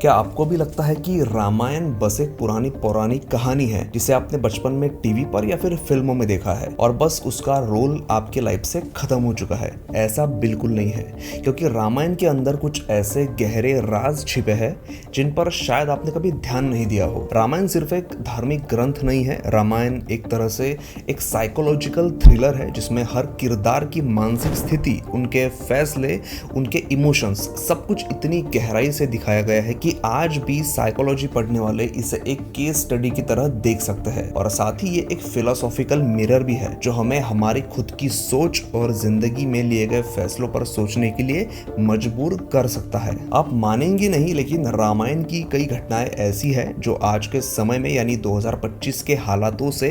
क्या आपको भी लगता है कि रामायण बस एक पुरानी पौराणिक कहानी है जिसे आपने बचपन में टीवी पर या फिर फिल्मों में देखा है और बस उसका रोल आपके लाइफ से खत्म हो चुका है? ऐसा बिल्कुल नहीं है, क्योंकि रामायण के अंदर कुछ ऐसे गहरे राज छिपे हैं जिन पर शायद आपने कभी ध्यान नहीं दिया हो। रामायण सिर्फ एक धार्मिक ग्रंथ नहीं है, रामायण एक तरह से एक साइकोलॉजिकल थ्रिलर है जिसमें हर किरदार की मानसिक स्थिति, उनके फैसले, उनके इमोशंस, सब कुछ इतनी गहराई से दिखाया गया है कि आज भी साइकोलॉजी पढ़ने वाले इसे एक केस स्टडी की तरह देख सकते हैं। और साथ ही ये एक फिलोसॉफिकल मिरर भी है जो हमें हमारी खुद की सोच और जिंदगी में लिए गए फैसलों पर सोचने के लिए मजबूर कर सकता है। आप मानेंगे नहीं, लेकिन रामायण की कई घटनाएं ऐसी है जो आज के समय में यानी 2025 के हालातों से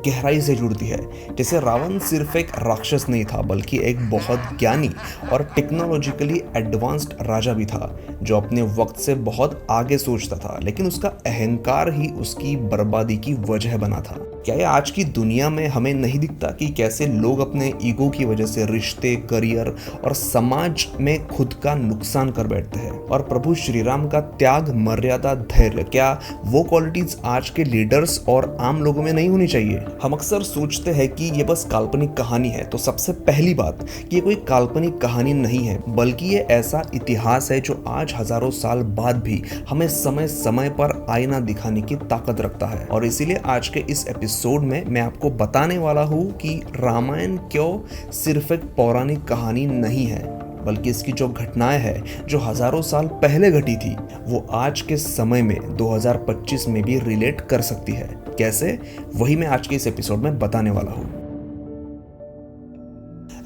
गहराई से जुड़ती है। जैसे रावण सिर्फ एक राक्षस नहीं था, बल्कि एक बहुत ज्ञानी और टेक्नोलॉजिकली एडवांस्ड राजा भी था जो अपने वक्त से बहुत आगे सोचता था, लेकिन उसका अहंकार ही उसकी बर्बादी की वजह बना था। क्या ये आज की दुनिया में हमें नहीं दिखता कि कैसे लोग अपने ईगो की वजह से रिश्ते, करियर और समाज में खुद का नुकसान कर बैठते हैं? और प्रभु श्री राम का त्याग, मर्यादा, धैर्य, क्या वो क्वालिटीज आज के लीडर्स और आम लोगों में नहीं होनी चाहिए? हम अक्सर सोचते हैं कि ये बस काल्पनिक कहानी है, तो सबसे पहली बात कि ये कोई काल्पनिक कहानी नहीं है, बल्कि ये ऐसा इतिहास है जो आज हजारों साल बाद भी हमें समय समय पर आईना दिखाने की ताकत रखता है। और इसीलिए आज के इस एपिसोड में मैं आपको बताने वाला हूँ कि रामायण क्यों सिर्फ एक पौराणिक कहानी नहीं है, बल्कि इसकी जो घटनाएं हैं जो हजारों साल पहले घटी थी वो आज के समय में 2025 में भी रिलेट कर सकती है। कैसे, वही मैं आज के इस एपिसोड में बताने वाला हूँ।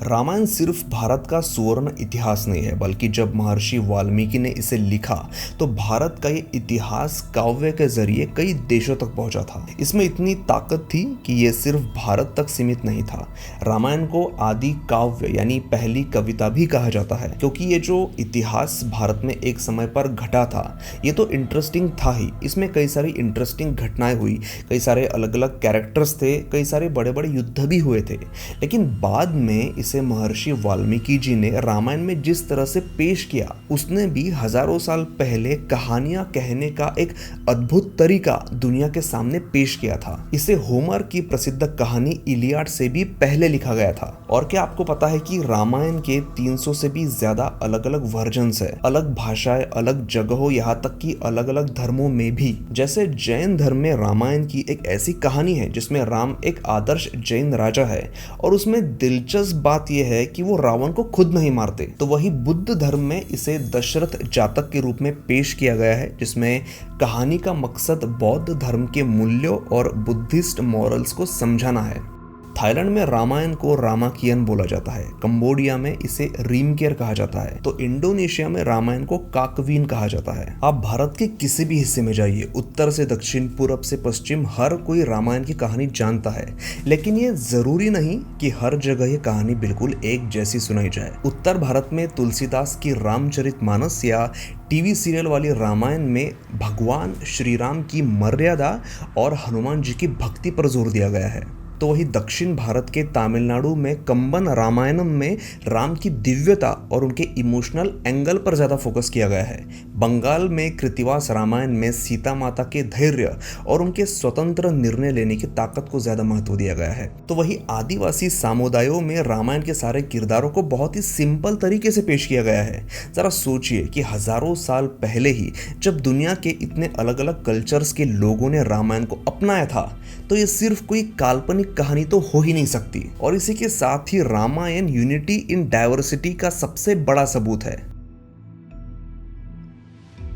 रामायण सिर्फ भारत का सुवर्ण इतिहास नहीं है, बल्कि जब महर्षि वाल्मीकि ने इसे लिखा तो भारत का ये इतिहास काव्य के जरिए कई देशों तक पहुंचा था। इसमें इतनी ताकत थी कि ये सिर्फ भारत तक सीमित नहीं था। रामायण को आदि काव्य यानी पहली कविता भी कहा जाता है, क्योंकि ये जो इतिहास भारत में एक समय पर घटा था ये तो इंटरेस्टिंग था ही, इसमें कई सारी इंटरेस्टिंग घटनाएं हुई, कई सारे अलग अलग कैरेक्टर्स थे, कई सारे बड़े बड़े युद्ध भी हुए थे। लेकिन बाद में इसे महर्षि वाल्मीकि जी ने रामायण में जिस तरह से पेश किया, उसने भी हजारों साल पहले कहानियां कहने का एक अद्भुत तरीका दुनिया के सामने पेश किया था। इसे होमर की प्रसिद्ध कहानी इलियाड से भी पहले लिखा गया था। और क्या आपको पता है कि रामायण के 300 से भी ज्यादा अलग अलग वर्जन्स है, अलग भाषाएं, अलग जगहों, यहाँ तक कि अलग अलग धर्मों में भी। जैसे जैन धर्म में रामायण की एक ऐसी कहानी है जिसमें राम एक आदर्श जैन राजा है और उसमें दिलचस्प बात यह है कि वो रावण को खुद नहीं मारते। तो वही बुद्ध धर्म में इसे दशरथ जातक के रूप में पेश किया गया है, जिसमें कहानी का मकसद बौद्ध धर्म के मूल्यों और बुद्धिस्ट मॉरल्स को समझाना है। थाईलैंड में रामायण को रामाकियन बोला जाता है, कंबोडिया में इसे रीमकेर कहा जाता है, तो इंडोनेशिया में रामायण को काकवीन कहा जाता है। आप भारत के किसी भी हिस्से में जाइए, उत्तर से दक्षिण, पूरब से पश्चिम, हर कोई रामायण की कहानी जानता है। लेकिन ये जरूरी नहीं कि हर जगह ये कहानी बिल्कुल एक जैसी सुनाई जाए। उत्तर भारत में तुलसीदास की रामचरितमानस या टीवी सीरियल वाली रामायण में भगवान श्री राम की मर्यादा और हनुमान जी की भक्ति पर जोर दिया गया है। तो वही दक्षिण भारत के तमिलनाडु में कंबन रामायणम में राम की दिव्यता और उनके इमोशनल एंगल पर ज़्यादा फोकस किया गया है। बंगाल में कृतिवास रामायण में सीता माता के धैर्य और उनके स्वतंत्र निर्णय लेने की ताकत को ज़्यादा महत्व दिया गया है। तो वही आदिवासी समुदायों में रामायण के सारे किरदारों को बहुत ही सिंपल तरीके से पेश किया गया है। ज़रा सोचिए कि हजारों साल पहले ही जब दुनिया के इतने अलग अलग कल्चर्स के लोगों ने रामायण को अपनाया था, तो ये सिर्फ कोई काल्पनिक कहानी तो हो ही नहीं सकती। और इसी के साथ ही रामायण यूनिटी इन डाइवर्सिटी का सबसे बड़ा सबूत है।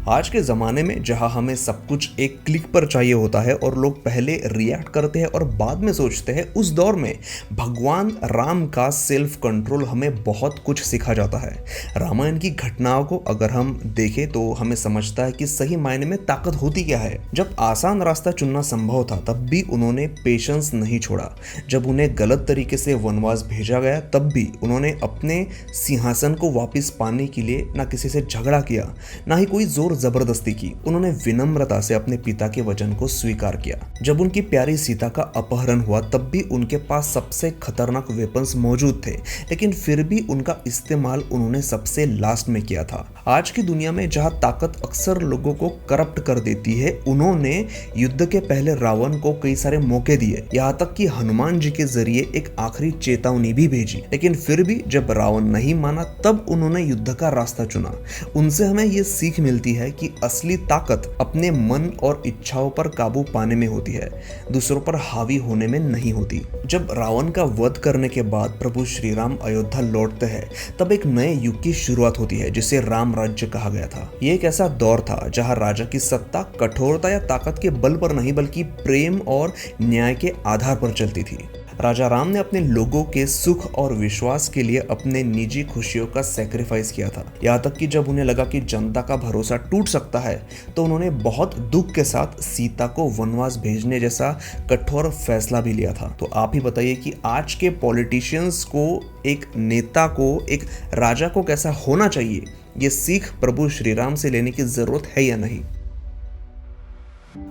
आज के ज़माने में जहां हमें सब कुछ एक क्लिक पर चाहिए होता है और लोग पहले रिएक्ट करते हैं और बाद में सोचते हैं, उस दौर में भगवान राम का सेल्फ कंट्रोल हमें बहुत कुछ सिखा जाता है। रामायण की घटनाओं को अगर हम देखें तो हमें समझता है कि सही मायने में ताकत होती क्या है। जब आसान रास्ता चुनना संभव था तब भी उन्होंने पेशेंस नहीं छोड़ा। जब उन्हें गलत तरीके से वनवास भेजा गया तब भी उन्होंने अपने सिंहासन को वापस पाने के लिए ना किसी से झगड़ा किया, ना ही कोई जोर जबरदस्ती की, उन्होंने विनम्रता से अपने पिता के वचन को स्वीकार किया। जब उनकी प्यारी सीता का अपहरण हुआ तब भी उनके पास सबसे खतरनाक वेपन्स मौजूद थे, लेकिन फिर भी उनका इस्तेमाल उन्होंने सबसे लास्ट में किया था। आज की दुनिया में जहां ताकत अक्सर लोगों को करप्ट कर देती है, उन्होंने युद्ध के पहले रावण को कई सारे मौके दिए, यहाँ तक कि हनुमान जी के जरिए एक आखिरी चेतावनी भी भेजी। लेकिन फिर भी जब रावण नहीं माना तब उन्होंने युद्ध का रास्ता चुना। उनसे हमें ये सीख मिलती है कि असली ताकत अपने मन और इच्छाओं पर काबू पाने में होती है, दूसरों पर हावी होने में नहीं होती। जब रावण का वध करने के बाद प्रभु श्री राम अयोध्या लौटते हैं तब एक नए युग की शुरुआत होती है जिसे राम राज्य कहा गया था। ये एक ऐसा दौर था जहां राजा की सत्ता कठोरता या ताकत के बल पर नहीं बल्कि प्रेम और न्याय के आधार पर चलती थी। राजा राम ने अपने लोगों के सुख और विश्वास के लिए अपने निजी खुशियों का सैक्रिफाइस किया था, यहाँ तक कि जब उन्हें लगा कि जनता का भरोसा टूट सकता है तो उन्होंने बहुत दुख के साथ सीता को वनवास भेजने जैसा कठोर फैसला भी लिया था। तो आप ही बताइए कि आज के पॉलिटिशियंस को, एक नेता को, एक राजा को कैसा होना चाहिए, ये सीख प्रभु श्री राम से लेने की जरूरत है या नहीं।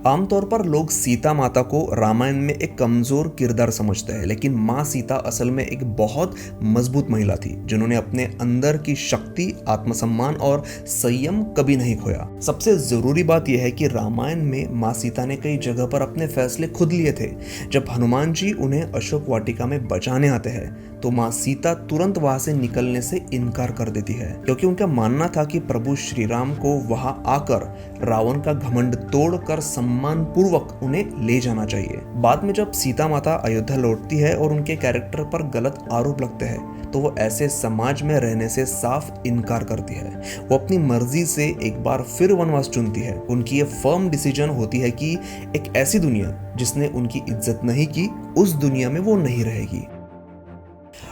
आमतौर पर लोग सीता माता को रामायण में एक कमजोर किरदार समझते हैं, लेकिन माँ सीता असल में एक बहुत मजबूत महिला थी जिन्होंने अपने अंदर की शक्ति, आत्मसम्मान और संयम कभी नहीं खोया। सबसे जरूरी बात यह है कि रामायण में माँ सीता ने कई जगह पर अपने फैसले खुद लिए थे। जब हनुमान जी उन्हें अशोक वाटिका में बचाने आते हैं तो माँ सीता तुरंत वहां से निकलने से इनकार कर देती है, क्योंकि उनका मानना था कि प्रभु श्री राम को वहां आकर रावण का घमंड तोड़कर सम्मान पूर्वक उन्हें ले जाना चाहिए। बाद में जब सीता माता अयोध्या लौटती है और उनके कैरेक्टर पर गलत आरोप लगते हैं तो वो ऐसे समाज में रहने से साफ इनकार करती है। वो अपनी मर्जी से एक बार फिर वनवास चुनती है। उनकी ये फर्म डिसीजन होती है कि एक ऐसी दुनिया जिसने उनकी इज्जत नहीं की, उस दुनिया में वो नहीं रहेगी।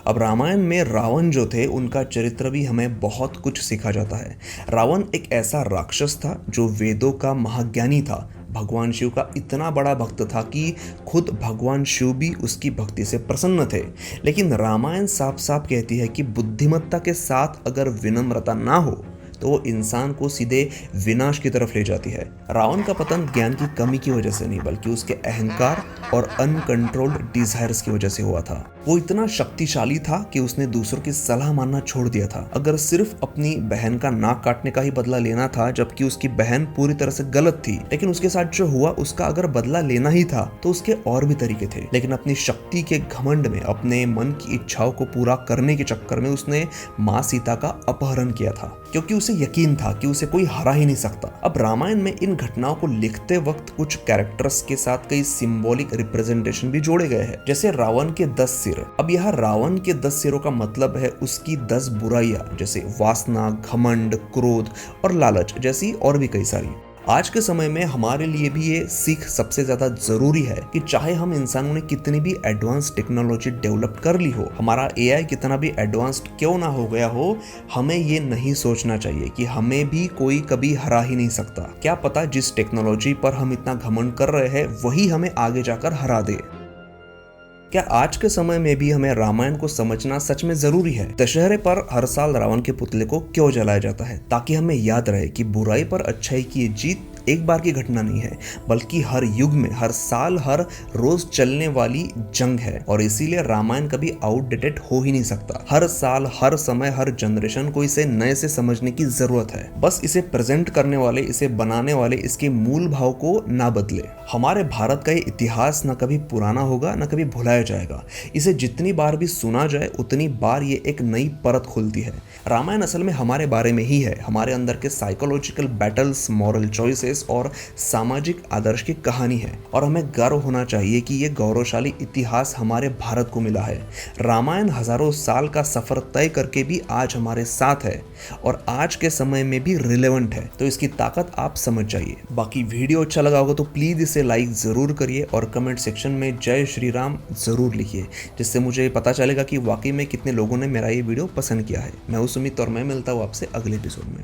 अब रामायण में रावण जो थे उनका चरित्र भी हमें बहुत कुछ सिखा जाता है। रावण एक ऐसा राक्षस था जो वेदों का महाज्ञानी था, भगवान शिव का इतना बड़ा भक्त था कि खुद भगवान शिव भी उसकी भक्ति से प्रसन्न थे। लेकिन रामायण साफ साफ कहती है कि बुद्धिमत्ता के साथ अगर विनम्रता ना हो तो वो इंसान को सीधे विनाश की तरफ ले जाती है। रावण का पतन ज्ञान की कमी की वजह से नहीं बल्कि उसके अहंकार और अनकंट्रोल्ड डिजायर्स की वजह से हुआ था। वो इतना शक्तिशाली था कि उसने दूसरों की सलाह मानना छोड़ दिया था। अगर सिर्फ अपनी बहन का नाक काटने का ही बदला लेना था, जबकि उसकी बहन पूरी तरह से गलत थी, लेकिन उसके साथ जो हुआ उसका अगर बदला लेना ही था तो उसके और भी तरीके थे। लेकिन अपनी शक्ति के घमंड में, अपने मन की इच्छाओं को पूरा करने के चक्कर में उसने माँ सीता का अपहरण किया था, क्योंकि उसे यकीन था कि उसे कोई हरा ही नहीं सकता। अब रामायण में इन घटनाओं को लिखते वक्त कुछ कैरेक्टर्स के साथ कई सिंबॉलिक रिप्रेजेंटेशन भी जोड़े गए हैं, जैसे रावण के 10 सिर। अब यह रावण के 10 सिरों का मतलब है उसकी 10 बुराइयां, जैसे वासना, घमंड, क्रोध और लालच जैसी और भी कई सारी। आज के समय में हमारे लिए भी ये सीख सबसे ज्यादा जरूरी है कि चाहे हम इंसानों ने कितनी भी एडवांस टेक्नोलॉजी डेवलप कर ली हो, हमारा एआई कितना भी एडवांस्ड क्यों ना हो गया हो, हमें ये नहीं सोचना चाहिए कि हमें भी कोई कभी हरा ही नहीं सकता। क्या पता जिस टेक्नोलॉजी पर हम इतना घमंड कर रहे हैं वही हमें आगे जाकर हरा दे। क्या आज के समय में भी हमें रामायण को समझना सच में जरूरी है? दशहरे पर हर साल रावण के पुतले को क्यों जलाया जाता है? ताकि हमें याद रहे कि बुराई पर अच्छाई की जीत एक बार की घटना नहीं है, बल्कि हर युग में, हर साल, हर रोज चलने वाली जंग है। और इसीलिए रामायण कभी आउटडेटेड हो ही नहीं सकता। हर साल, हर समय, हर जनरेशन को इसे नए से समझने की जरूरत है। बस इसे प्रेजेंट करने वाले, इसे बनाने वाले इसके मूल भाव को ना बदले। हमारे भारत का ये इतिहास न कभी पुराना होगा, न कभी भुलाया जाएगा। इसे जितनी बार भी सुना जाए उतनी बार ये एक नई परत खुलती है। रामायण असल में हमारे बारे में ही है, हमारे अंदर के साइकोलॉजिकल बैटल्स, मॉरल चॉइसेस और सामाजिक आदर्श की कहानी है। और हमें गर्व होना चाहिए कि ये गौरवशाली इतिहास हमारे भारत को मिला है। रामायण हजारों साल का सफर तय करके भी आज हमारे साथ है और आज के समय में भी रिलेवेंट है। तो इसकी ताकत आप समझ जाइए। बाकी वीडियो अच्छा लगा होगा तो प्लीज इसे लाइक जरूर करिए और कमेंट सेक्शन में जय श्री राम जरूर लिखिए, जिससे मुझे पता चलेगा कि वाकई में कितने लोगों ने मेरा ये वीडियो पसंद किया है। मैं हूं सुमित और मैं मिलता हूं आपसे अगले एपिसोड में।